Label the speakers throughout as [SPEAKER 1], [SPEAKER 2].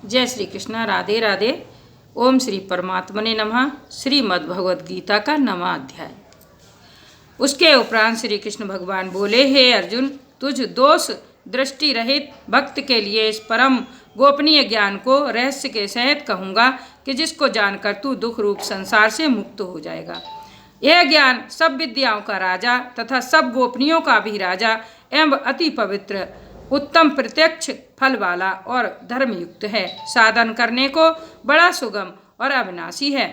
[SPEAKER 1] जय श्री कृष्ण। राधे राधे। ओम श्री परमात्मने नमः। श्रीमद् भगवद गीता का 9वां अध्याय। उसके उपरांत श्री कृष्ण भगवान बोले, हे अर्जुन, तुझ दोष दृष्टि रहित भक्त के लिए इस परम गोपनीय ज्ञान को रहस्य के सहित कहूँगा कि जिसको जानकर तू दुख रूप संसार से मुक्त हो जाएगा। यह ज्ञान सब विद्याओं का राजा तथा सब गोपनीयों का भी राजा एवं अति पवित्र उत्तम प्रत्यक्ष फल वाला और धर्मयुक्त है। साधन करने को बड़ा सुगम और अविनाशी है।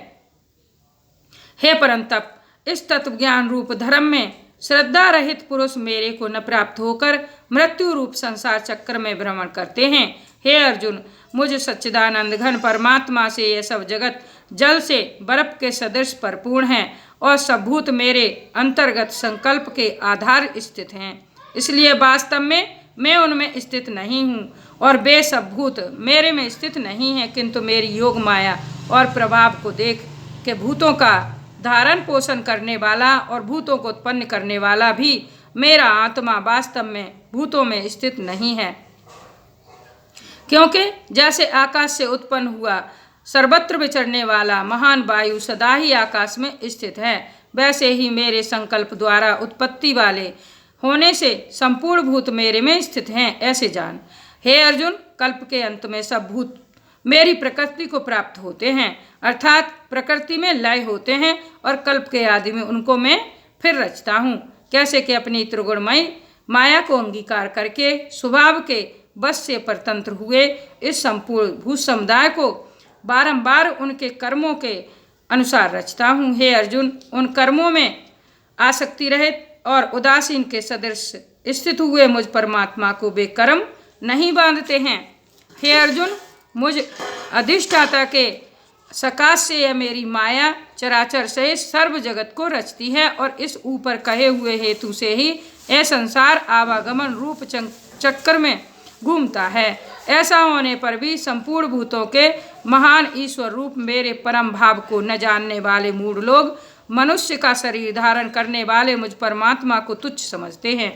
[SPEAKER 1] हे परंतप, इस तत्व ज्ञान रूप धर्म में श्रद्धा रहित पुरुष मेरे को न प्राप्त होकर मृत्यु रूप संसार चक्र में भ्रमण करते हैं। हे अर्जुन, मुझ सच्चिदानंद घन परमात्मा से यह सब जगत जल से बर्फ के सदृश परिपूर्ण है और सब भूत मेरे अंतर्गत संकल्प के आधार स्थित हैं। इसलिए वास्तव में मैं उनमें स्थित नहीं हूँ और वे सब भूत मेरे में स्थित नहीं हैं, किंतु मेरी योग माया और प्रभाव को देख के भूतों का धारण पोषण करने वाला और भूतों को उत्पन्न करने वाला भी मेरा आत्मा वास्तव में भूतों में स्थित नहीं है। क्योंकि जैसे आकाश से उत्पन्न हुआ सर्वत्र विचरने वाला महान वायु सदा ही आकाश में स्थित है, वैसे ही मेरे संकल्प द्वारा उत्पत्ति वाले होने से संपूर्ण भूत मेरे में स्थित हैं, ऐसे जान। हे अर्जुन, कल्प के अंत में सब भूत मेरी प्रकृति को प्राप्त होते हैं, अर्थात प्रकृति में लय होते हैं और कल्प के आदि में उनको मैं फिर रचता हूँ। कैसे कि अपनी त्रिगुणमयी माया को अंगीकार करके स्वभाव के बस से परतंत्र हुए इस संपूर्ण भूत समुदाय को बारंबार उनके कर्मों के अनुसार रचता हूँ। हे अर्जुन, उन कर्मों में आसक्ति रहित और उदासीन के सदृश स्थित हुए मुझ परमात्मा को वे कर्म नहीं बांधते हैं। हे अर्जुन, मुझ अधिष्ठाता के सकाश से यह मेरी माया चराचर सहित सर्व जगत को रचती है और इस ऊपर कहे हुए हेतु से ही यह संसार आवागमन रूप चक्कर में घूमता है। ऐसा होने पर भी संपूर्ण भूतों के महान ईश्वर रूप मेरे परम भाव को न जानने वाले मूढ़ लोग मनुष्य का शरीर धारण करने वाले मुझ परमात्मा को तुच्छ समझते हैं,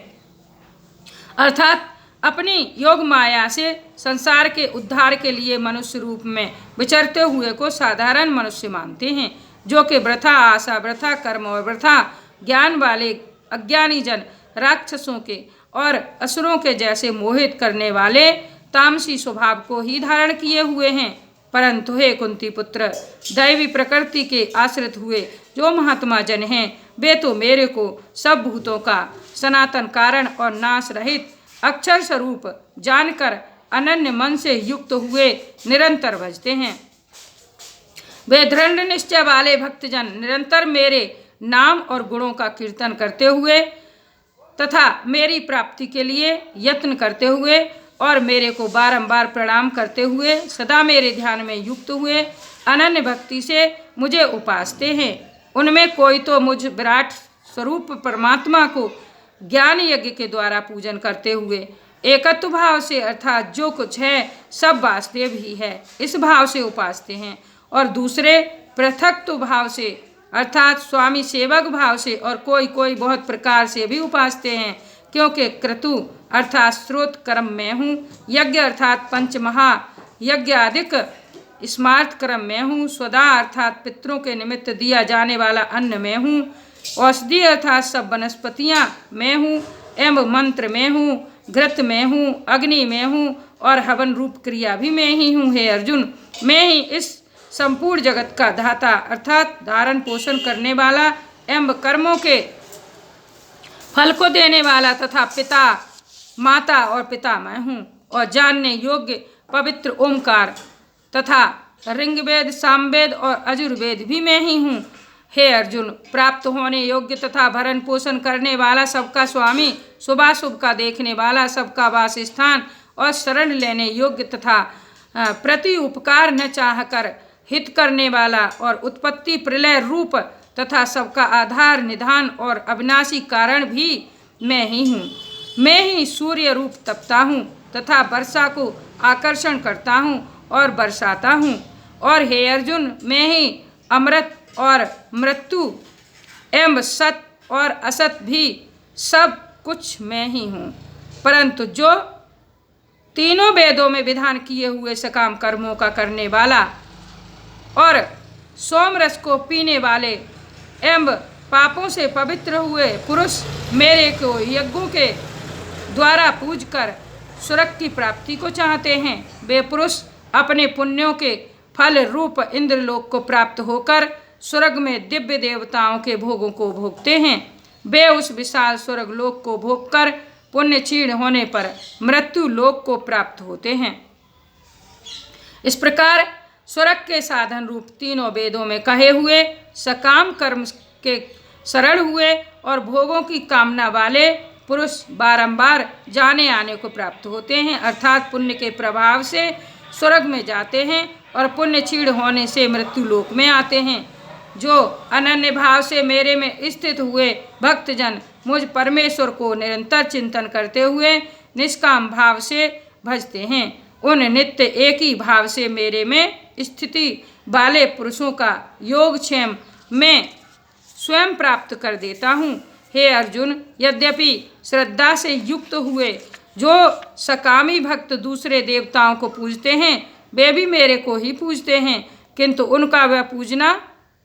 [SPEAKER 1] अर्थात अपनी योग माया से संसार के उद्धार के लिए मनुष्य रूप में विचरते हुए को साधारण मनुष्य मानते हैं, जो कि वृथा आशा, वृथा कर्म और वृथा ज्ञान वाले अज्ञानी जन राक्षसों के और असुरों के जैसे मोहित करने वाले तामसी स्वभाव को ही धारण किए हुए हैं। परंतु हे कुंती पुत्र, दैवी प्रकृति के आश्रित हुए जो महात्मा जन हैं, वे तो मेरे को सब भूतों का सनातन कारण और नाश रहित अक्षर स्वरूप जानकर अनन्य मन से युक्त हुए निरंतर भजते हैं। वे दृढ़ निश्चय वाले भक्तजन निरंतर मेरे नाम और गुणों का कीर्तन करते हुए तथा मेरी प्राप्ति के लिए यत्न करते हुए और मेरे को बारंबार प्रणाम करते हुए सदा मेरे ध्यान में युक्त हुए अनन्य भक्ति से मुझे उपासते हैं। उनमें कोई तो मुझ विराट स्वरूप परमात्मा को ज्ञान यज्ञ के द्वारा पूजन करते हुए एकत्व भाव से, अर्थात जो कुछ है सब वासुदेव ही है, इस भाव से उपासते हैं, और दूसरे पृथक्त्व भाव से, अर्थात स्वामी सेवक भाव से, और कोई कोई बहुत प्रकार से भी उपासते हैं। क्योंकि क्रतु अर्थात स्रोत कर्म में हूँ, यज्ञ अर्थात पंच महा यज्ञादिक स्मार्थ कर्म में हूँ, स्वदा अर्थात पितरों के निमित्त दिया जाने वाला अन्न में हूँ, औषधि अर्थात सब वनस्पतियाँ में हूँ, एवं मंत्र में हूँ, घृत में हूँ, अग्नि में हूँ और हवन रूप क्रिया भी मैं ही हूँ। हे अर्जुन, मैं ही इस संपूर्ण जगत का धाता अर्थात धारण पोषण करने वाला एवं कर्मों के फल को देने वाला तथा पिता, माता और पितामह हूँ, और जानने योग्य पवित्र ओमकार तथा ऋग्वेद, सामवेद और अजुर्वेद भी मैं ही हूँ। हे अर्जुन, प्राप्त होने योग्य तथा भरण पोषण करने वाला, सबका स्वामी, शुभाशुभ का देखने वाला, सबका वास स्थान और शरण लेने योग्य तथा प्रति उपकार न चाहकर हित करने वाला, और उत्पत्ति प्रलय रूप तथा सबका आधार निधान और अविनाशी कारण भी मैं ही हूँ। मैं ही सूर्य रूप तपता हूँ तथा वर्षा को आकर्षण करता हूँ और बरसाता हूँ। और हे अर्जुन, मैं ही अमृत और मृत्यु एवं सत और असत भी सब कुछ मैं ही हूँ। परंतु जो तीनों वेदों में विधान किए हुए सकाम कर्मों का करने वाला और सोम रस को पीने वाले एवं पापों से पवित्र हुए पुरुष मेरे को यज्ञों के द्वारा पूजकर स्वर्ग की प्राप्ति को चाहते हैं। वे पुरुष अपने पुण्यों के फल रूप इंद्रलोक को प्राप्त होकर स्वर्ग में दिव्य देवताओं के भोगों को भोगते हैं। वे उस विशाल स्वर्ग लोक को भोगकर पुण्य क्षीण होने पर मृत्यु लोक को प्राप्त होते हैं। इस प्रकार स्वर्ग के साधन रूप तीनों वेदों में कहे हुए सकाम कर्म के सरल हुए और भोगों की कामना वाले पुरुष बारंबार जाने आने को प्राप्त होते हैं, अर्थात पुण्य के प्रभाव से स्वर्ग में जाते हैं और पुण्य क्षीण होने से मृत्यु लोक में आते हैं। जो अनन्य भाव से मेरे में स्थित हुए भक्तजन मुझ परमेश्वर को निरंतर चिंतन करते हुए निष्काम भाव से भजते हैं, उन नित्य एक ही भाव से मेरे में स्थिति वाले पुरुषों का योगक्षेम मैं स्वयं प्राप्त कर देता हूँ। हे अर्जुन, यद्यपि श्रद्धा से युक्त हुए जो सकामी भक्त दूसरे देवताओं को पूजते हैं वे भी मेरे को ही पूजते हैं, किंतु उनका वह पूजना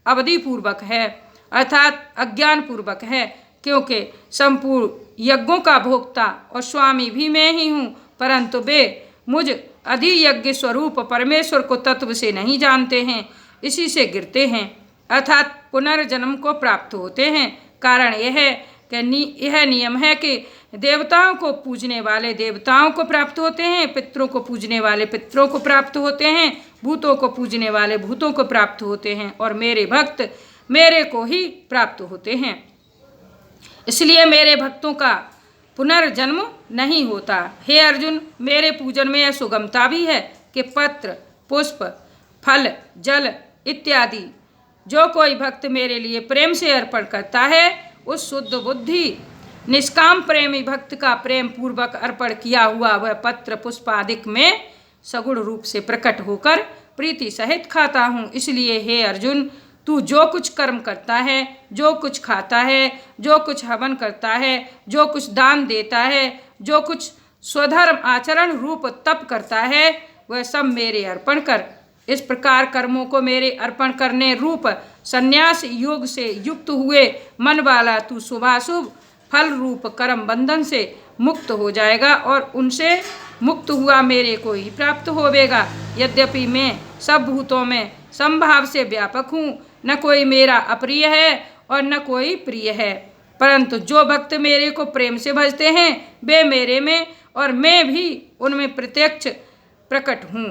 [SPEAKER 1] अवधि पूर्वक है, अर्थात अज्ञान पूर्वक है, क्योंकि संपूर्ण यज्ञों का भोक्ता और स्वामी भी मैं ही हूँ, परंतु वे मुझ अधियज्ञ स्वरूप परमेश्वर को तत्व से नहीं जानते हैं, इसी से गिरते हैं, अर्थात पुनर्जन्म को प्राप्त होते हैं। कारण यह है कि यह नियम है कि देवताओं को पूजने वाले देवताओं को प्राप्त होते हैं, पितरों को पूजने वाले पितरों को प्राप्त होते हैं, भूतों को पूजने वाले भूतों को प्राप्त होते हैं और मेरे भक्त मेरे को ही प्राप्त होते हैं। इसलिए मेरे भक्तों का पुनर्जन्म नहीं होता। हे अर्जुन, मेरे पूजन में यह सुगमता भी है कि पत्र पुष्प फल जल इत्यादि जो कोई भक्त मेरे लिए प्रेम से अर्पण करता है उस शुद्ध बुद्धि निष्काम प्रेमी भक्त का प्रेम पूर्वक अर्पण किया हुआ वह पत्र पुष्प आदि में सगुण रूप से प्रकट होकर प्रीति सहित खाता हूँ। इसलिए हे अर्जुन, तू जो कुछ कर्म करता है, जो कुछ खाता है, जो कुछ हवन करता है, जो कुछ दान देता है, जो कुछ स्वधर्म आचरण रूप तप करता है, वह सब मेरे अर्पण कर। इस प्रकार कर्मों को मेरे अर्पण करने रूप संन्यास योग से युक्त हुए मन वाला तू शुभाशुभ फल रूप कर्म बंधन से मुक्त हो जाएगा और उनसे मुक्त हुआ मेरे को ही प्राप्त होवेगा। यद्यपि मैं सब भूतों में समभाव से व्यापक हूँ, न कोई मेरा अप्रिय है और न कोई प्रिय है, परंतु जो भक्त मेरे को प्रेम से भजते हैं वे मेरे में और मैं भी उनमें प्रत्यक्ष प्रकट हूँ।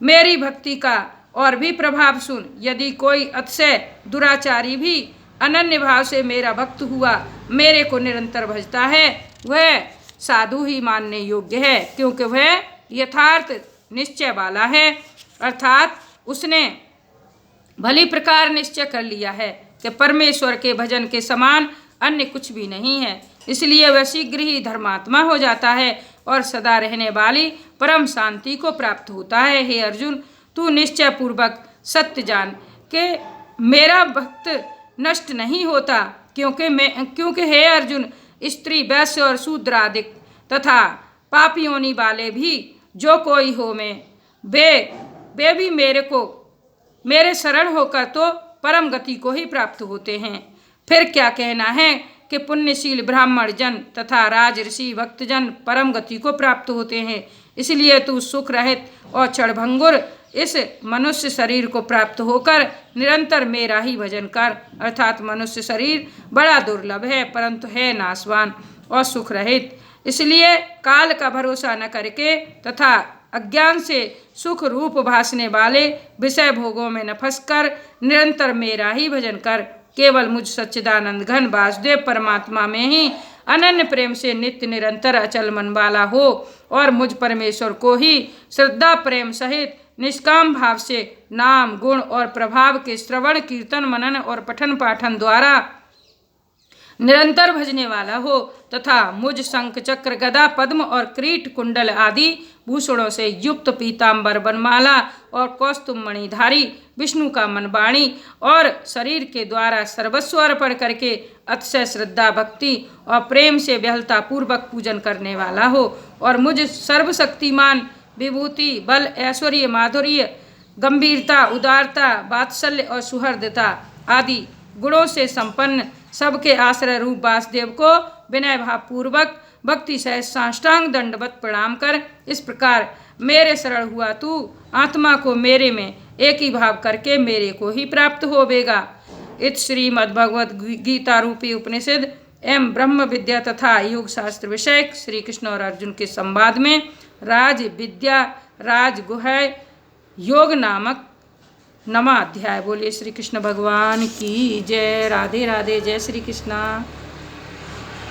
[SPEAKER 1] मेरी भक्ति का और भी प्रभाव सुन। यदि कोई अतिशय दुराचारी भी अनन्य भाव से मेरा भक्त हुआ मेरे को निरंतर भजता है वह साधु ही मानने योग्य है, क्योंकि वह यथार्थ निश्चय वाला है, अर्थात उसने भली प्रकार निश्चय कर लिया है कि परमेश्वर के भजन के समान अन्य कुछ भी नहीं है। इसलिए वह शीघ्र ही धर्मात्मा हो जाता है और सदा रहने वाली परम शांति को प्राप्त होता है। हे अर्जुन, तू निश्चय पूर्वक सत्य जान कि मेरा भक्त नष्ट नहीं होता, क्योंकि हे अर्जुन, स्त्री वैश्य और शूद्र आदि तथा पापियोनि वाले भी जो कोई हो में वे भी मेरे शरण होकर तो परम गति को ही प्राप्त होते हैं। फिर क्या कहना है कि पुण्यशील ब्राह्मण जन तथा राजऋषि भक्तजन परम गति को प्राप्त होते हैं। इसलिए तू सुख रहित और क्षणभंगुर इस मनुष्य शरीर को प्राप्त होकर निरंतर मेरा ही भजन कर, अर्थात मनुष्य शरीर बड़ा दुर्लभ है परंतु है नाशवान और सुख रहित। इसलिए काल का भरोसा न करके तथा अज्ञान से सुख रूप भासने वाले विषय भोगों में न फंसकर निरंतर मेरा ही भजन कर। केवल मुझ सच्चिदानंद घन वासुदेव परमात्मा में ही अनन्य प्रेम से नित्य निरंतर अचल मन वाला हो और मुझ परमेश्वर को ही श्रद्धा प्रेम सहित निष्काम भाव से नाम गुण और प्रभाव के श्रवण कीर्तन मनन और पठन पाठन द्वारा निरंतर भजने वाला हो तथा मुझ शंख चक्र गदा पद्म और क्रीट कुंडल आदि भूषणों से युक्त पीताम्बर बनमाला और कौस्तुभ मणिधारी विष्णु का मनवाणी और शरीर के द्वारा सर्वस्व अर्पण करके अतिशय श्रद्धा भक्ति और प्रेम से व्यहलता पूर्वक पूजन करने वाला हो और मुझ सर्वशक्तिमान विभूति बल ऐश्वर्य माधुर्य गंभीरता उदारता वात्सल्य और सुहृदता आदि गुणों से संपन्न सबके आश्रय रूप वासुदेव को विनय भाव पूर्वक भक्ति सहित साष्टांग दंडवत प्रणाम कर इस प्रकार मेरे शरण हुआ तू आत्मा को मेरे में एक ही भाव करके मेरे को ही प्राप्त होवेगा। इत श्रीमद्भगवद गीता रूपी उपनिषद एवं ब्रह्म विद्या तथा योग शास्त्र विषय श्री कृष्ण और अर्जुन के संवाद में राज विद्या राज गुह्य योग नामक 9वां अध्याय। बोलिए श्री कृष्ण भगवान की जय। राधे राधे। जय श्री कृष्णा।